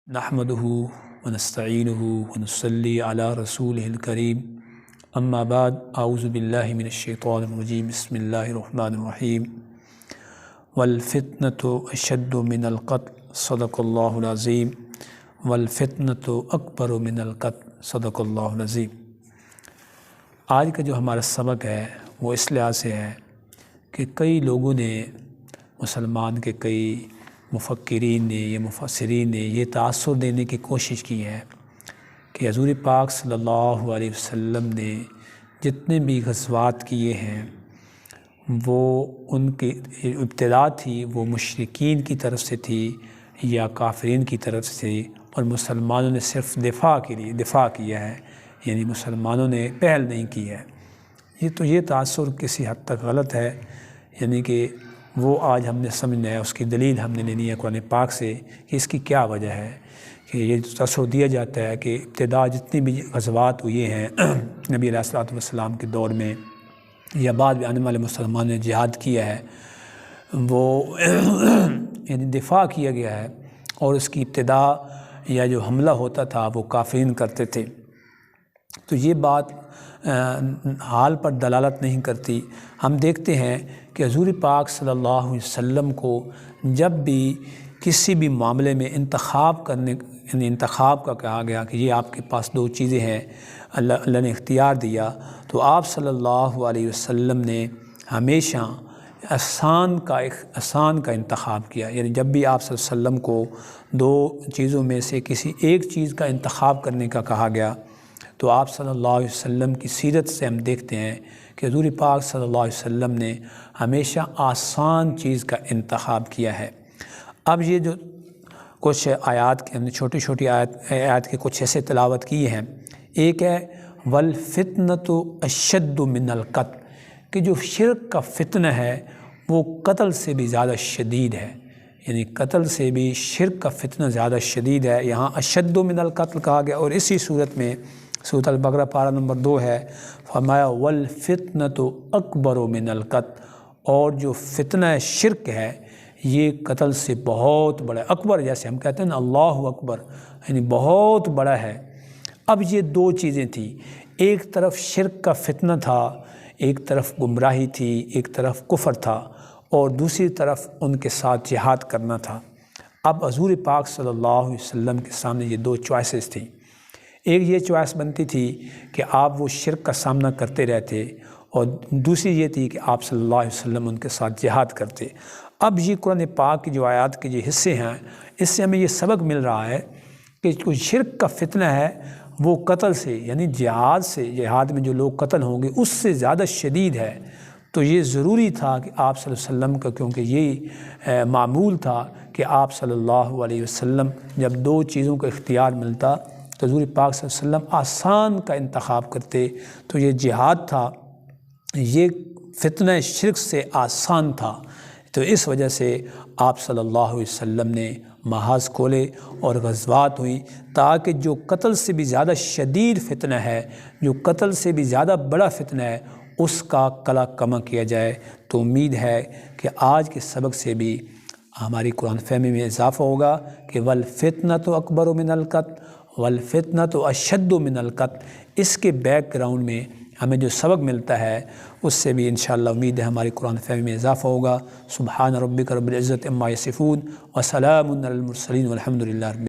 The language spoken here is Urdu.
نحمده ونستعینه ونصلی علی رسولہ الکریم اما بعد اعوذ باللہ من الشیطان الرجیم بسم اللہ الرحمن الرحیم والفتنة اشد من القتل صدق اللہ العظیم والفتنة اکبر من القتل صدق اللہ العظیم۔ آج کا جو ہمارا سبق ہے وہ اس لحاظ سے ہے کہ کئی لوگوں نے، مسلمان کے کئی مفکرین نے یا مفسرین نے یہ تاثر دینے کی کوشش کی ہے کہ حضور پاک صلی اللہ علیہ وسلم نے جتنے بھی غزوات کیے ہیں وہ ان کی ابتدا تھی وہ مشرکین کی طرف سے تھی یا کافرین کی طرف سے، اور مسلمانوں نے صرف دفاع کیا ہے، یعنی مسلمانوں نے پہل نہیں کی ہے۔ یہ تاثر کسی حد تک غلط ہے، یعنی کہ وہ آج ہم نے سمجھنا ہے، اس کی دلیل ہم نے لینی ہے قرآن پاک سے کہ اس کی کیا وجہ ہے کہ یہ تصور دیا جاتا ہے کہ ابتدا جتنی بھی غزوات ہوئے ہیں نبی علیہ الصلوۃ والسلام کے دور میں یا بعد میں آنے والے مسلمان نے جہاد کیا ہے، وہ یعنی دفاع کیا گیا ہے، اور اس کی ابتدا یا جو حملہ ہوتا تھا وہ کافرین کرتے تھے۔ تو یہ بات حال پر دلالت نہیں کرتی۔ ہم دیکھتے ہیں کہ حضور پاک صلی اللہ علیہ وسلم کو جب بھی کسی بھی معاملے میں انتخاب کا کہا گیا کہ یہ آپ کے پاس دو چیزیں ہیں، اللہ نے اختیار دیا، تو آپ صلی اللہ علیہ وسلم نے ہمیشہ آسان کا انتخاب کیا۔ یعنی جب بھی آپ صلی اللہ علیہ وسلم کو دو چیزوں میں سے کسی ایک چیز کا انتخاب کرنے کا کہا گیا تو آپ صلی اللہ علیہ وسلم کی سیرت سے ہم دیکھتے ہیں کہ حضور پاک صلی اللہ علیہ وسلم نے ہمیشہ آسان چیز کا انتخاب کیا ہے۔ اب یہ جو کچھ آیات کے ہم نے چھوٹی آیات کے کچھ ایسے تلاوت کیے ہیں، ایک ہے وَالْفِتْنَةُ أَشَدُّ مِنَ الْقَتْلِ، کہ جو شرک کا فتنہ ہے وہ قتل سے بھی زیادہ شدید ہے، یعنی قتل سے بھی شرک کا فتنہ زیادہ شدید ہے۔ یہاں اشد من القتل کہا گیا، اور اسی صورت میں سورۃ البقرہ پارہ نمبر 2 ہے، فرمایا وَالْفِتْنَةُ أَكْبَرُ مِنَ الْقَتْلِ، اور جو فتنہ شرک ہے یہ قتل سے بہت بڑا ہے۔ اکبر جیسے ہم کہتے ہیں نا اللہ اکبر، یعنی بہت بڑا ہے۔ اب یہ دو چیزیں تھیں، ایک طرف شرک کا فتنہ تھا، ایک طرف گمراہی تھی، ایک طرف کفر تھا، اور دوسری طرف ان کے ساتھ جہاد کرنا تھا۔ اب حضور پاک صلی اللہ علیہ وسلم کے سامنے یہ دو چوائسز تھیں۔ ایک یہ چوائس بنتی تھی کہ آپ وہ شرک کا سامنا کرتے رہتے، اور دوسری یہ تھی کہ آپ صلی اللہ علیہ وسلم ان کے ساتھ جہاد کرتے۔ اب یہ قرآن پاک کی جو آیات کے جو حصے ہیں، اس سے ہمیں یہ سبق مل رہا ہے کہ کوئی شرک کا فتنہ ہے وہ قتل سے، یعنی جہاد میں جو لوگ قتل ہوں گے اس سے زیادہ شدید ہے۔ تو یہ ضروری تھا کہ آپ صلی اللہ علیہ وسلم کا، کیونکہ یہ معمول تھا کہ آپ صلی اللہ علیہ وسلم جب دو چیزوں کا اختیار ملتا تو حضور پاک صلی اللہ علیہ وسلم آسان کا انتخاب کرتے، تو یہ جہاد تھا، یہ فتنہ شرک سے آسان تھا۔ تو اس وجہ سے آپ صلی اللہ علیہ وسلم نے محاذ کھولے اور غزوات ہوئیں تاکہ جو قتل سے بھی زیادہ شدید فتنہ ہے، جو قتل سے بھی زیادہ بڑا فتنہ ہے، اس کا کلا کما کیا جائے۔ تو امید ہے کہ آج کے سبق سے بھی ہماری قرآن فہمی میں اضافہ ہوگا کہ وَالْفِتْنَةُ أَكْبَرُ مِنَ الْقَتْلِ وَالْفِتْنَةُ أَشَدُّ مِنَ الْقَتْلِ۔ اس کے بیک گراؤنڈ میں ہمیں جو سبق ملتا ہے اس سے بھی انشاءاللہ امید ہے ہماری قرآن فہمی میں اضافہ ہوگا۔ سبحان ربک رب العزت عما یصفون وسلام علی المرسلین والحمد للہ رب